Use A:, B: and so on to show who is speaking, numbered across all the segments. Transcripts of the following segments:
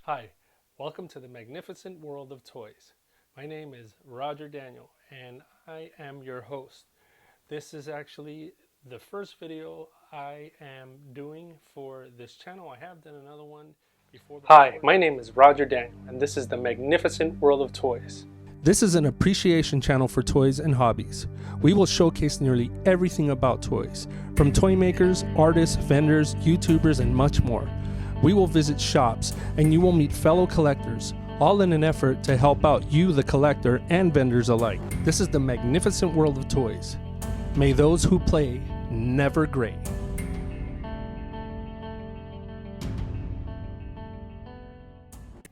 A: Hi, welcome to the magnificent world of toys. My name is Roger Daniel and I am your host. This is actually the first video I am doing for this channel. I have done another one before. Hi, my name is Roger Daniel and this is the magnificent world of toys. This is an appreciation channel for toys and hobbies. We will showcase nearly everything about toys, from toy makers, artists, vendors, YouTubers, and much more. We will visit shops and you will meet fellow collectors, all in an effort to help out you, the collector, and vendors alike. This is the magnificent world of toys. May those who play never gray.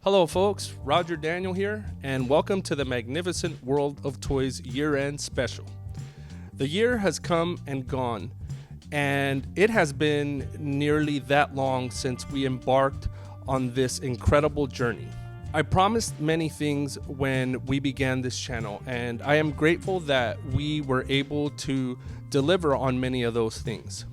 A: Hello folks, Roger Daniel here, and welcome to the magnificent world of toys year-end special. The year has come and gone, and it has been nearly that long since we embarked on this incredible journey. I promised many things when we began this channel, and I am grateful that we were able to deliver on many of those things.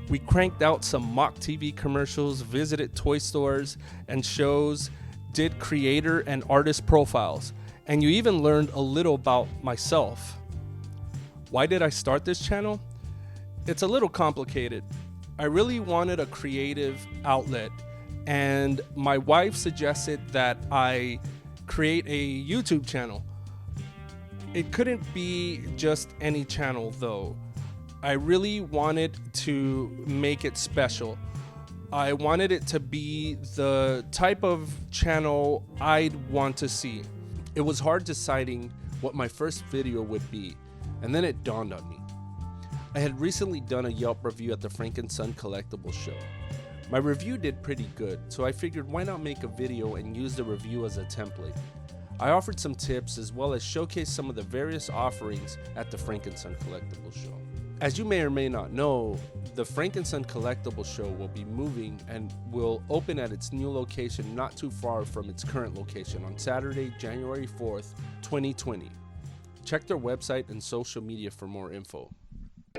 A: We cranked out some mock TV commercials, visited toy stores and shows, did creator and artist profiles, and you even learned a little about myself. Why did I start this channel? It's a little complicated. I really wanted a creative outlet, and my wife suggested that I create a YouTube channel. It couldn't be just any channel though. I really wanted to make it special. I wanted it to be the type of channel I'd want to see. It was hard deciding what my first video would be, and then it dawned on me. I had recently done a Yelp review at the Frank & Son Collectible Show. My review did pretty good, so I figured why not make a video and use the review as a template. I offered some tips as well as showcased some of the various offerings at the Frank & Son Collectible Show. As you may or may not know, the Frank & Son Collectible Show will be moving and will open at its new location not too far from its current location on Saturday, January 4th, 2020. Check their website and social media for more info.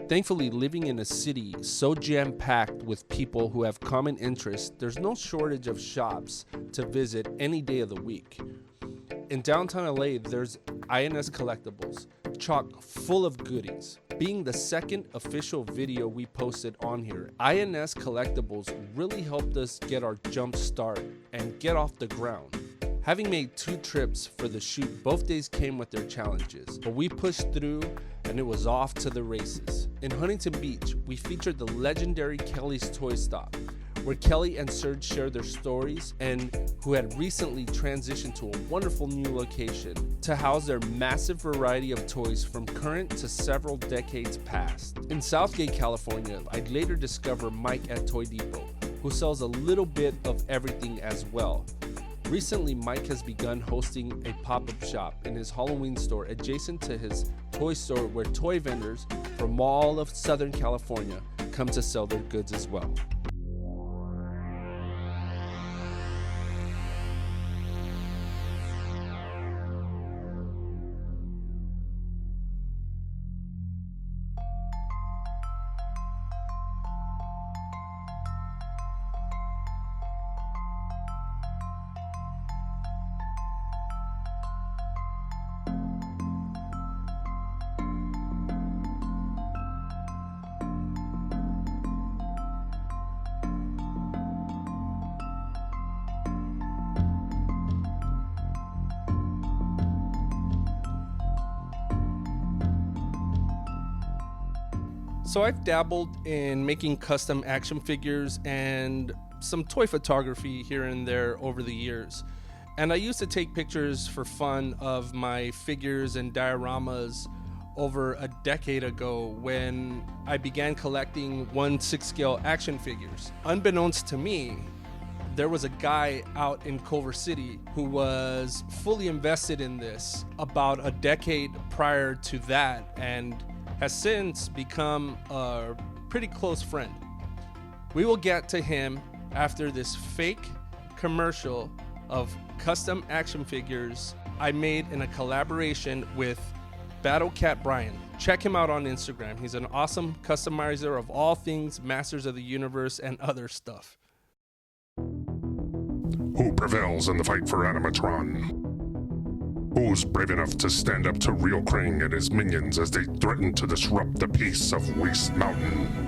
A: Thankfully, living in a city so jam-packed with people who have common interests, there's no shortage of shops to visit any day of the week. In downtown LA, there's INS Collectibles, chock full of goodies. Being the second official video we posted on here, INS Collectibles really helped us get our jump start and get off the ground. Having made 2 trips for the shoot, both days came with their challenges, but we pushed through and it was off to the races. In Huntington Beach, we featured the legendary Kelly's Toy Stop, where Kelly and Serge share their stories and who had recently transitioned to a wonderful new location to house their massive variety of toys from current to several decades past. In Southgate, California, I'd later discover Mike at Toy Depot, who sells a little bit of everything as well. Recently, Mike has begun hosting a pop-up shop in his Halloween store adjacent to his toy store where toy vendors from all of Southern California come to sell their goods as well. So I've dabbled in making custom action figures and some toy photography here and there over the years. And I used to take pictures for fun of my figures and dioramas over a decade ago when I began collecting 1/6 scale action figures. Unbeknownst to me, there was a guy out in Culver City who was fully invested in this about a decade prior to that and has since become a pretty close friend. We will get to him after this fake commercial of custom action figures I made in a collaboration with Battle Cat Brian. Check him out on Instagram. He's an awesome customizer of all things Masters of the Universe and other stuff.
B: Hope prevails in the fight for Animatron? Who's brave enough to stand up to Real Krang and his minions as they threaten to disrupt the peace of Waste Mountain?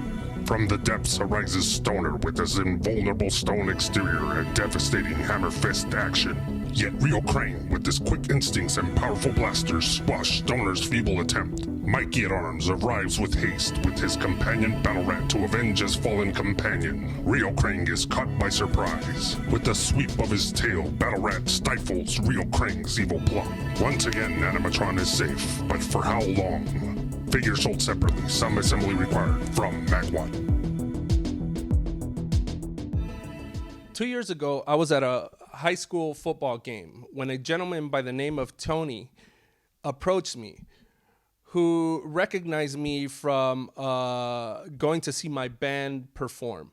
B: From the depths arises Stoner with his invulnerable stone exterior and devastating hammer fist action. Yet Real Krang, with his quick instincts and powerful blasters, squash Stoner's feeble attempt. Mikey at Arms arrives with haste with his companion Battle Rat to avenge his fallen companion. Real Krang is caught by surprise. With the sweep of his tail, Battle Rat stifles Real Krang's evil plot. Once again, Animatron is safe, but for how long? Figures sold separately, some assembly required, from MacLeod.
A: 2 years ago, I was at a high school football game when a gentleman by the name of Tony approached me, who recognized me from going to see my band perform.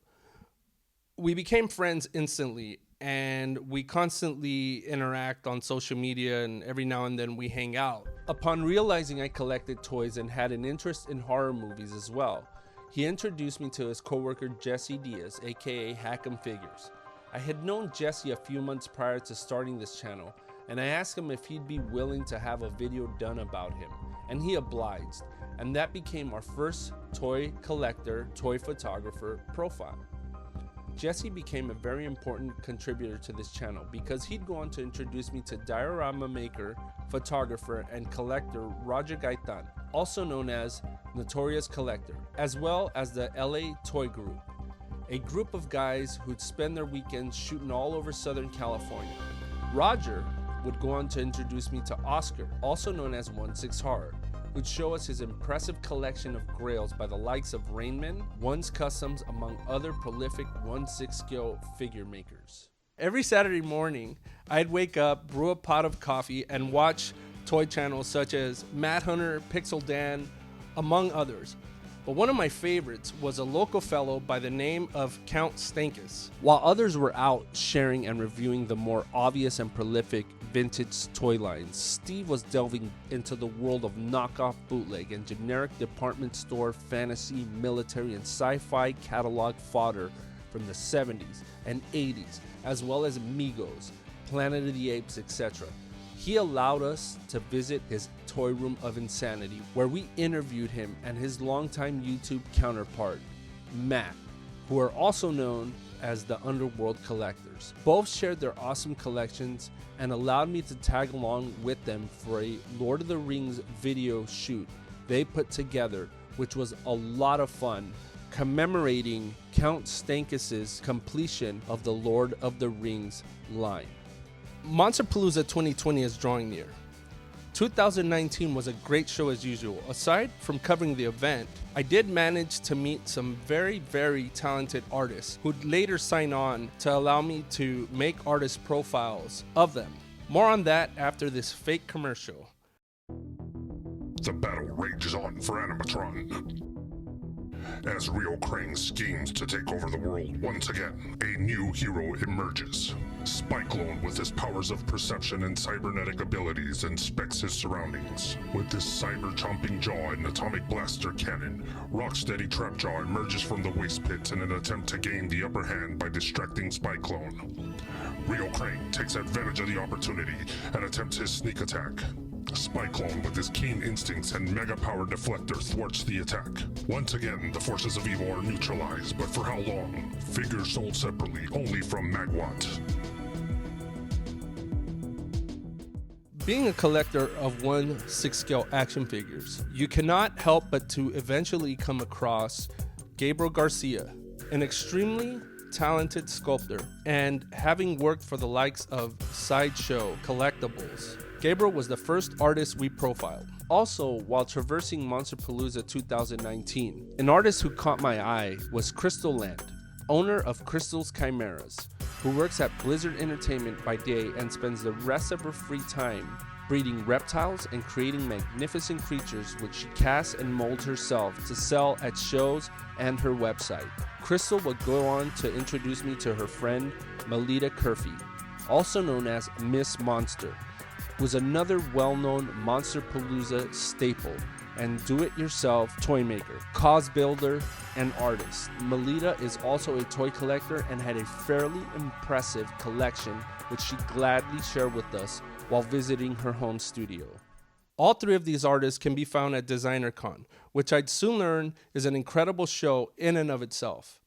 A: We became friends instantly, and we constantly interact on social media, and every now and then we hang out. Upon realizing I collected toys and had an interest in horror movies as well, he introduced me to his coworker Jesse Diaz, aka Hack'em Figures. I had known Jesse a few months prior to starting this channel, and I asked him if he'd be willing to have a video done about him, and he obliged, and that became our first toy collector, toy photographer profile. Jesse became a very important contributor to this channel because he'd go on to introduce me to diorama maker, photographer, and collector Roger Gaitan, also known as Notorious Collector, as well as the LA Toy Group, a group of guys who'd spend their weekends shooting all over Southern California. Roger would go on to introduce me to Oscar, also known as 1/6 Horror, who'd show us his impressive collection of grails by the likes of Rainman, One's Customs, among other prolific 1/6 scale figure makers. Every Saturday morning, I'd wake up, brew a pot of coffee, and watch toy channels such as Mad Hunter, Pixel Dan, among others. But one of my favorites was a local fellow by the name of Count Stankus. While others were out sharing and reviewing the more obvious and prolific vintage toy lines, Steve was delving into the world of knockoff, bootleg, and generic department store, fantasy, military, and sci-fi catalog fodder from the 70s and 80s, as well as Migos, Planet of the Apes, etc. He allowed us to visit his toy room of insanity, where we interviewed him and his longtime YouTube counterpart, Matt, who are also known as the Underworld Collectors. Both shared their awesome collections and allowed me to tag along with them for a Lord of the Rings video shoot they put together, which was a lot of fun, commemorating Count Stankus' completion of the Lord of the Rings line. Monsterpalooza 2020 is drawing near. 2019 was a great show as usual. Aside from covering the event, I did manage to meet some very, very talented artists who'd later sign on to allow me to make artist profiles of them. More on that after this fake commercial.
B: The battle rages on for Animatron. As Real Krang schemes to take over the world once again, a new hero emerges. Spyclone, with his powers of perception and cybernetic abilities, inspects his surroundings. With his cyber-chomping jaw and atomic blaster cannon, Rocksteady Trapjaw emerges from the waste pit in an attempt to gain the upper hand by distracting Spyclone. Real Krang takes advantage of the opportunity and attempts his sneak attack. Spyclone, with his keen instincts and mega-powered deflector, thwarts the attack. Once again, the forces of evil are neutralized, but for how long? Figures sold separately, only from MacLeod.
A: Being a collector of 1/6 scale action figures, you cannot help but to eventually come across Gabriel Garcia, an extremely talented sculptor, and having worked for the likes of Sideshow Collectibles, Gabriel was the first artist we profiled. Also, while traversing Monsterpalooza 2019, an artist who caught my eye was Crystal Land, owner of Crystal's Chimeras, who works at Blizzard Entertainment by day and spends the rest of her free time breeding reptiles and creating magnificent creatures which she casts and molds herself to sell at shows and her website. Crystal would go on to introduce me to her friend Melita Curfey, also known as Miss Monster, who was another well-known Monsterpalooza staple, and do-it-yourself toy maker, cause builder, and artist. Melita is also a toy collector and had a fairly impressive collection which she gladly shared with us while visiting her home studio. All three of these artists can be found at DesignerCon, which I'd soon learn is an incredible show in and of itself.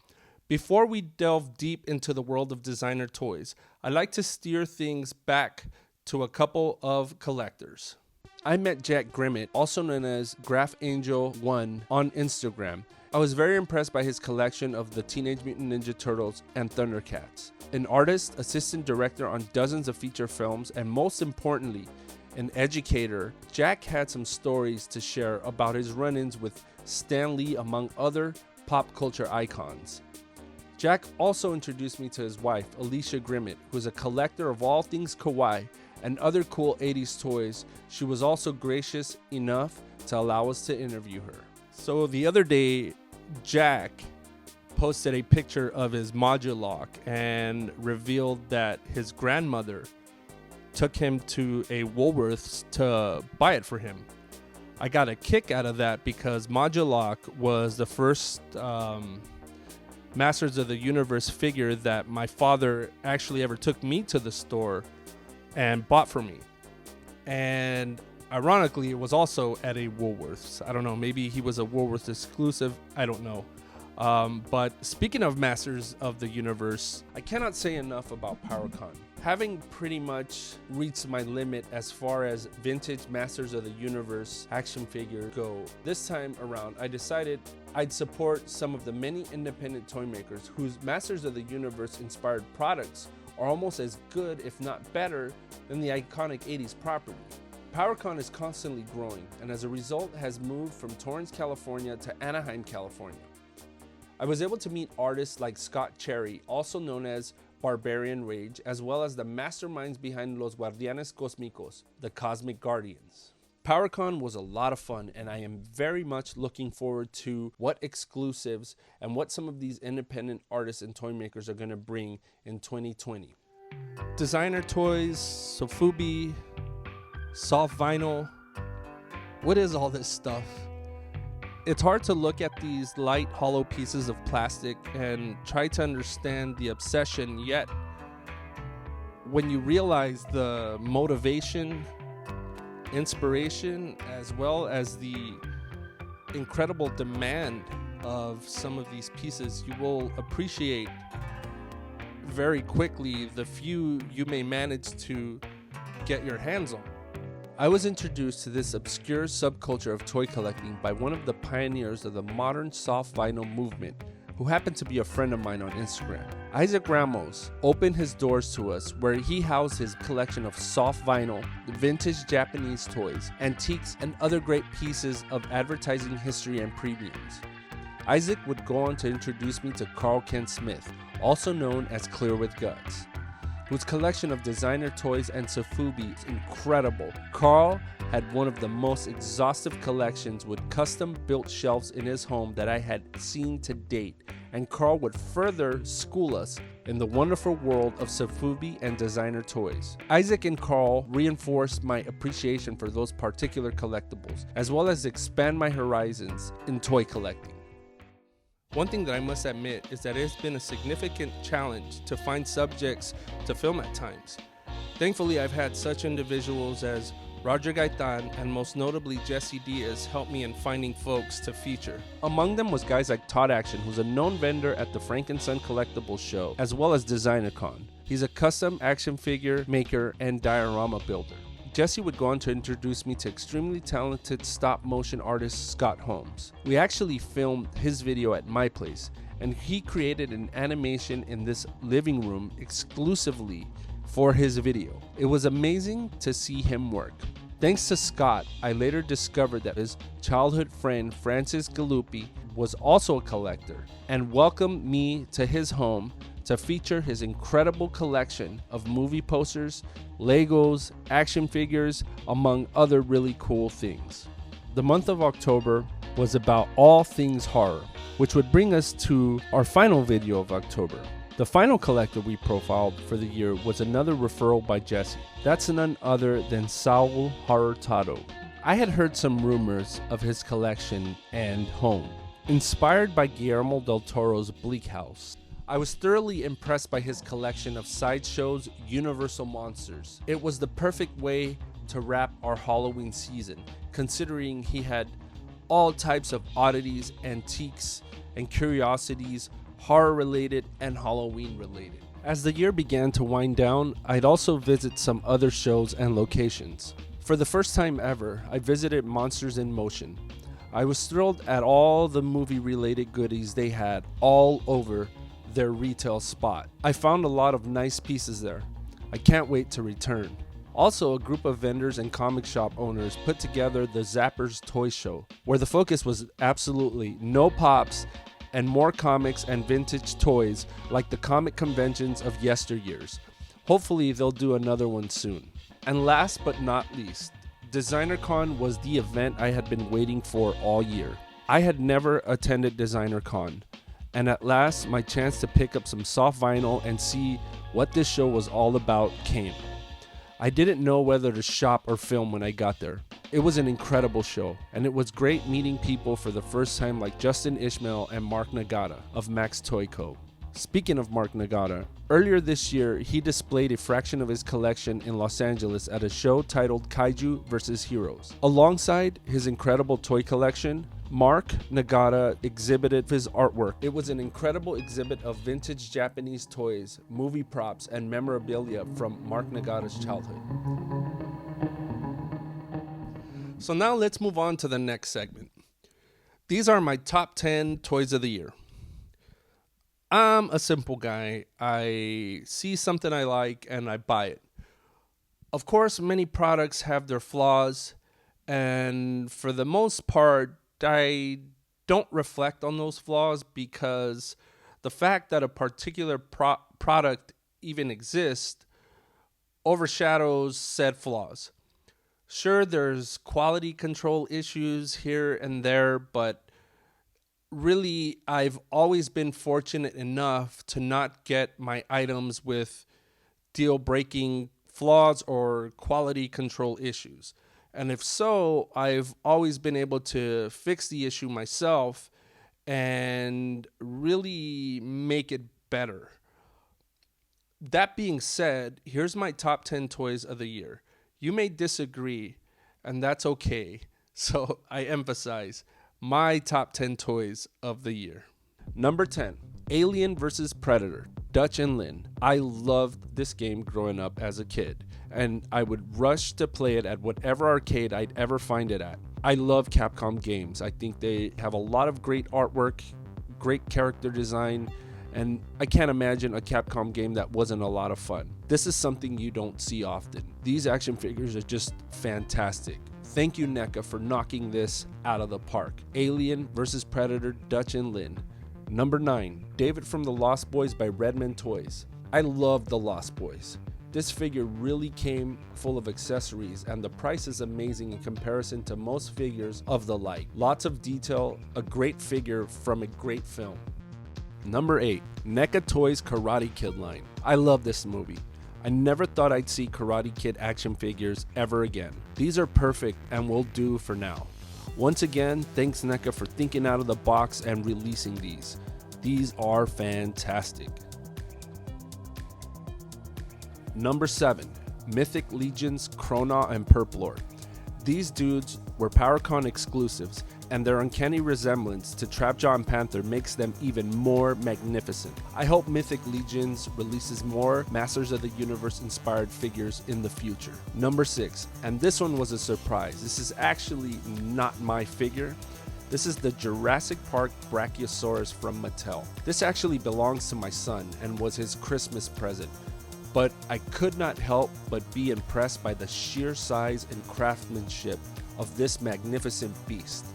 A: Before we delve deep into the world of designer toys, I'd like to steer things back to a couple of collectors. I met Jack Grimmett, also known as GraphAngel1, on Instagram. I was very impressed by his collection of the Teenage Mutant Ninja Turtles and Thundercats. An artist, assistant director on dozens of feature films, and most importantly, an educator, Jack had some stories to share about his run-ins with Stan Lee, among other pop culture icons. Jack also introduced me to his wife, Alicia Grimmett, who is a collector of all things kawaii and other cool 80s toys. She was also gracious enough to allow us to interview her. So the other day, Jack posted a picture of his Modulock and revealed that his grandmother took him to a Woolworths to buy it for him. I got a kick out of that because Modulock was the first Masters of the Universe figure that my father actually ever took me to the store and bought for me. And ironically, it was also at a Woolworths. I don't know, maybe he was a Woolworths exclusive. I don't know. But speaking of Masters of the Universe, I cannot say enough about PowerCon. Having pretty much reached my limit as far as vintage Masters of the Universe action figures go, this time around I decided I'd support some of the many independent toy makers whose Masters of the Universe inspired products are almost as good, if not better, than the iconic 80s property. PowerCon is constantly growing, and as a result has moved from Torrance, California to Anaheim, California. I was able to meet artists like Scott Cherry, also known as Barbarian Rage, as well as the masterminds behind Los Guardianes Cósmicos, the Cosmic Guardians. PowerCon was a lot of fun, and I am very much looking forward to what exclusives and what some of these independent artists and toy makers are going to bring in 2020. Designer toys, sofubi, soft vinyl. What is all this stuff? It's hard to look at these light, hollow pieces of plastic and try to understand the obsession, yet when you realize the motivation, inspiration, as well as the incredible demand of some of these pieces, you will appreciate very quickly the few you may manage to get your hands on. I was introduced to this obscure subculture of toy collecting by one of the pioneers of the modern soft vinyl movement, who happened to be a friend of mine on Instagram. Isaac Ramos opened his doors to us, where he housed his collection of soft vinyl, vintage Japanese toys, antiques, and other great pieces of advertising history and premiums. Isaac would go on to introduce me to Carl Kent Smith, also known as Clear with Guts, whose collection of designer toys and sofubi is incredible. Carl had one of the most exhaustive collections with custom-built shelves in his home that I had seen to date, and Carl would further school us in the wonderful world of sofubi and designer toys. Isaac and Carl reinforced my appreciation for those particular collectibles, as well as expand my horizons in toy collecting. One thing that I must admit is that it's been a significant challenge to find subjects to film at times. Thankfully, I've had such individuals as Roger Gaitan and most notably Jesse Diaz help me in finding folks to feature. Among them was guys like Todd Action, who's a known vendor at the Frank & Son Collectibles show, as well as DesignerCon. He's a custom action figure maker and diorama builder. Jesse would go on to introduce me to extremely talented stop motion artist Scott Holmes. We actually filmed his video at my place, and he created an animation in this living room exclusively for his video. It was amazing to see him work. Thanks to Scott, I later discovered that his childhood friend Francis Galuppi was also a collector and welcomed me to his home to feature his incredible collection of movie posters, Legos, action figures, among other really cool things. The month of October was about all things horror, which would bring us to our final video of October. The final collector we profiled for the year was another referral by Jesse. That's none other than Saul Horror Tado. I had heard some rumors of his collection and home. Inspired by Guillermo del Toro's Bleak House, I was thoroughly impressed by his collection of Sideshow's Universal Monsters. It was the perfect way to wrap our Halloween season, considering he had all types of oddities, antiques, and curiosities, horror-related and Halloween-related. As the year began to wind down, I'd also visit some other shows and locations. For the first time ever, I visited Monsters in Motion. I was thrilled at all the movie-related goodies they had all over their retail spot. I found a lot of nice pieces there. I can't wait to return. Also, a group of vendors and comic shop owners put together the Zappers Toy Show, where the focus was absolutely no pops and more comics and vintage toys like the comic conventions of yesteryears. Hopefully, they'll do another one soon. And last but not least, DesignerCon was the event I had been waiting for all year. I had never attended DesignerCon, and at last my chance to pick up some soft vinyl and see what this show was all about came. I didn't know whether to shop or film when I got there. It was an incredible show, and it was great meeting people for the first time like Justin Ishmael and Mark Nagata of Max Toy Co. Speaking of Mark Nagata, earlier this year he displayed a fraction of his collection in Los Angeles at a show titled Kaiju vs. Heroes. Alongside his incredible toy collection, Mark Nagata exhibited his artwork. It was an incredible exhibit of vintage Japanese toys, movie props, and memorabilia from Mark Nagata's childhood. So now let's move on to the next segment. These are my top 10 toys of the year. I'm a simple guy. I see something I like and I buy it. Of course, many products have their flaws, and for the most part, I don't reflect on those flaws because the fact that a particular product even exists overshadows said flaws. Sure, there's quality control issues here and there, but really, I've always been fortunate enough to not get my items with deal-breaking flaws or quality control issues. And if so, I've always been able to fix the issue myself and really make it better. That being said, here's my top 10 toys of the year. You may disagree, and that's okay. So I emphasize my top 10 toys of the year. Number 10, Alien vs. Predator, Dutch and Lynn. I loved this game growing up as a kid, and I would rush to play it at whatever arcade I'd ever find it at. I love Capcom games. I think they have a lot of great artwork, great character design, and I can't imagine a Capcom game that wasn't a lot of fun. This is something you don't see often. These action figures are just fantastic. Thank you, NECA, for knocking this out of the park. Alien vs. Predator, Dutch and Lynn. Number 9, David from the Lost Boys by Redmond Toys. I love the Lost Boys. This figure really came full of accessories, and the price is amazing in comparison to most figures of the like. Lots of detail, a great figure from a great film. Number 8, NECA Toys Karate Kid line. I love this movie. I never thought I'd see Karate Kid action figures ever again. These are perfect and will do for now. Once again, thanks NECA for thinking out of the box and releasing these. These are fantastic. Number 7, Mythic Legions Krona and Purplord. These dudes were PowerCon exclusives, and their uncanny resemblance to Trapjaw and Panther makes them even more magnificent. I hope Mythic Legions releases more Masters of the Universe inspired figures in the future. Number 6, and this one was a surprise. This is actually not my figure. This is the Jurassic Park Brachiosaurus from Mattel. This actually belongs to my son and was his Christmas present. But I could not help but be impressed by the sheer size and craftsmanship of this magnificent beast.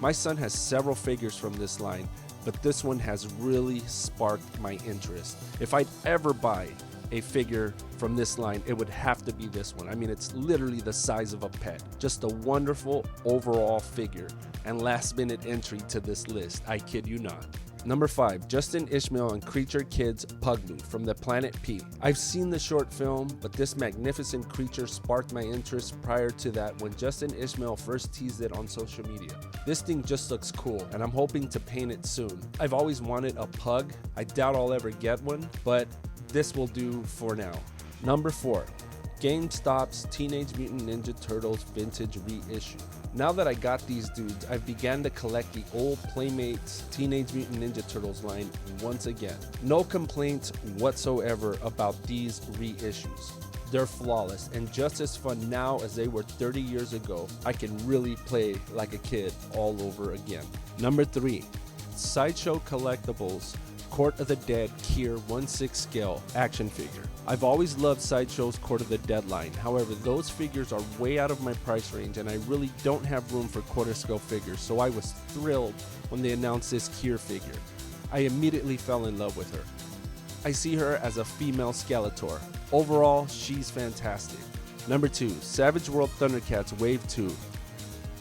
A: My son has several figures from this line, but this one has really sparked my interest. If I'd ever buy a figure from this line, it would have to be this one. I mean, it's literally the size of a pet. Just a wonderful overall figure and last minute entry to this list. I kid you not. Number 5, Justin Ishmael and Creature Kids Pugly from the Planet P. I've seen the short film, but this magnificent creature sparked my interest prior to that when Justin Ishmael first teased it on social media. This thing just looks cool, and I'm hoping to paint it soon. I've always wanted a pug. I doubt I'll ever get one, but this will do for now. Number 4, GameStop's Teenage Mutant Ninja Turtles Vintage Reissue. Now that I got these dudes, I've began to collect the old Playmates Teenage Mutant Ninja Turtles line once again. No complaints whatsoever about these reissues. They're flawless and just as fun now as they were 30 years ago. I can really play like a kid all over again. Number 3, Sideshow Collectibles Court of the Dead Kier 1/6 scale action figure. I've always loved Sideshow's Court of the Dead line. However, those figures are way out of my price range and I really don't have room for quarter scale figures, so I was thrilled when they announced this Kier figure. I immediately fell in love with her. I see her as a female Skeletor. Overall, she's fantastic. Number 2, Savage World Thundercats Wave 2.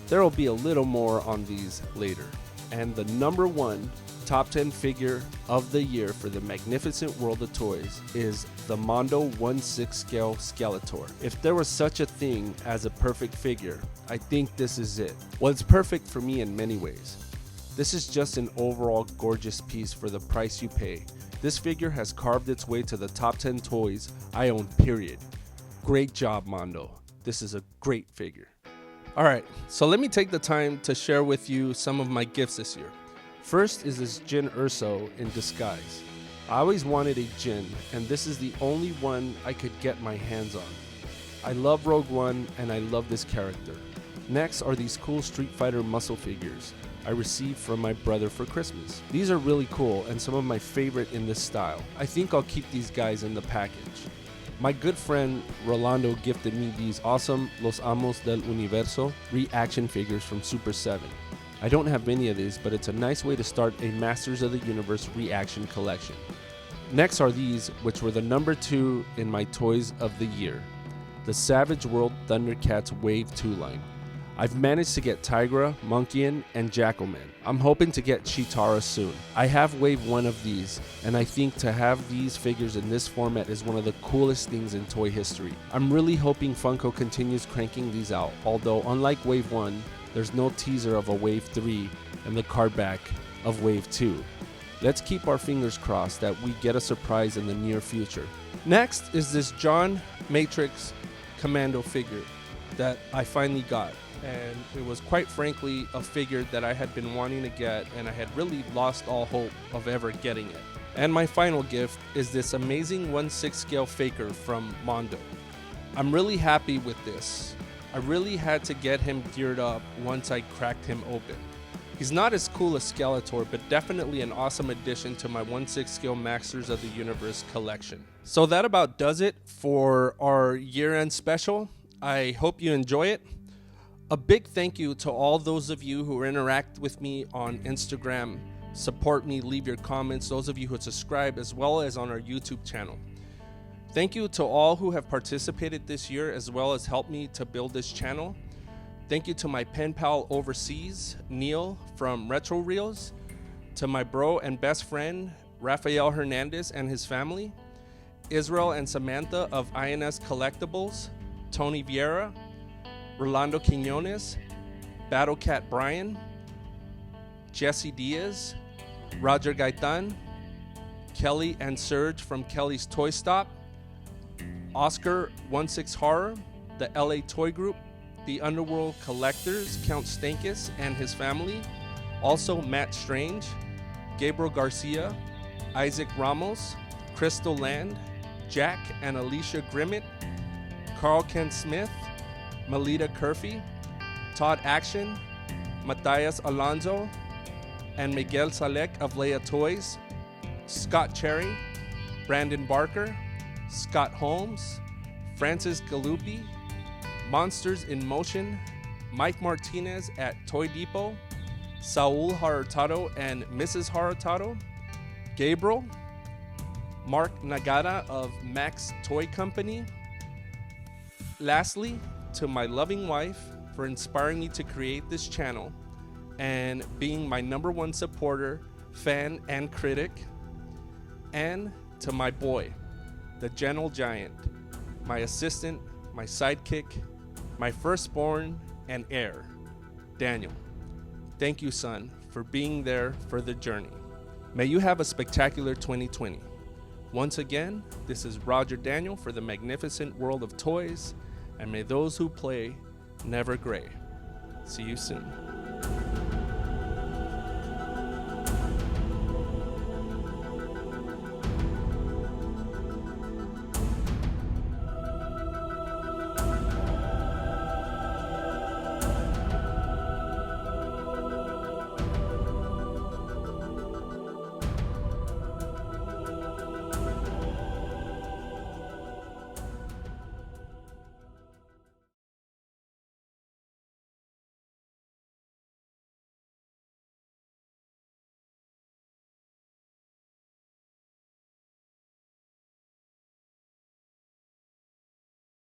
A: There will be a little more on these later. And the number 1 top 10 figure of the year for the magnificent world of toys is the Mondo 1/6 scale Skeletor. If there was such a thing as a perfect figure, I think this is it. Well, it's perfect for me in many ways. This is just an overall gorgeous piece for the price you pay. This figure has carved its way to the top 10 toys I own, period. Great job, Mondo. This is a great figure. Alright, so let me take the time to share with you some of my gifts this year. First is this Djinn Urso in disguise. I always wanted a Djinn, and this is the only one I could get my hands on. I love Rogue One, and I love this character. Next are these cool Street Fighter muscle figures I received from my brother for Christmas. These are really cool and some of my favorite in this style. I think I'll keep these guys in the package. My good friend Rolando gifted me these awesome Los Amos del Universo reaction figures from Super 7. I don't have many of these, but it's a nice way to start a Masters of the Universe reaction collection. Next are these, which were the number 2 in my toys of the year. The Savage World Thundercats Wave 2 line. I've managed to get Tigra, Monkeyan, and Jackalman. I'm hoping to get Chitara soon. I have Wave 1 of these, and I think to have these figures in this format is one of the coolest things in toy history. I'm really hoping Funko continues cranking these out, although unlike Wave 1, there's no teaser of a Wave 3 and the card back of Wave 2. Let's keep our fingers crossed that we get a surprise in the near future. Next is this John Matrix Commando figure that I finally got. And it was quite frankly a figure that I had been wanting to get, and I had really lost all hope of ever getting it. And my final gift is this amazing 1/6 scale faker from Mondo. I'm really happy with this. I really had to get him geared up once I cracked him open. He's not as cool as Skeletor, but definitely an awesome addition to my 1/6 scale Masters of the Universe collection. So that about does it for our year-end special. I hope you enjoy it. A big thank you to all those of you who interact with me on Instagram, support me, leave your comments, those of you who subscribe, as well as on our YouTube channel. Thank you to all who have participated this year, as well as helped me to build this channel. Thank you to my pen pal overseas, Neil from Retro Reels, to my bro and best friend, Rafael Hernandez and his family, Israel and Samantha of INS Collectibles, Tony Vieira, Rolando Quinones, Battlecat Brian, Jesse Diaz, Roger Gaitan, Kelly and Serge from Kelly's Toy Stop, Oscar 16 Horror, the LA Toy Group, the Underworld Collectors, Count Stankus and his family, also Matt Strange, Gabriel Garcia, Isaac Ramos, Crystal Land, Jack and Alicia Grimmett, Carl Ken Smith, Melita Curfy, Todd Action, Matthias Alonso, and Miguel Salek of Leia Toys, Scott Cherry, Brandon Barker, Scott Holmes, Francis Galuppi, Monsters in Motion, Mike Martinez at Toy Depot, Saul Harutado and Mrs. Harutado, Gabriel, Mark Nagata of Max Toy Company. Lastly, to my loving wife for inspiring me to create this channel and being my #1 supporter fan and critic, and to my boy, the gentle giant, my assistant, my sidekick, my firstborn and heir, Daniel. Thank you, son, for being there for the journey. May you have a spectacular 2020. Once again, this is Roger Daniel for the magnificent world of toys, and may those who play never gray. See you soon.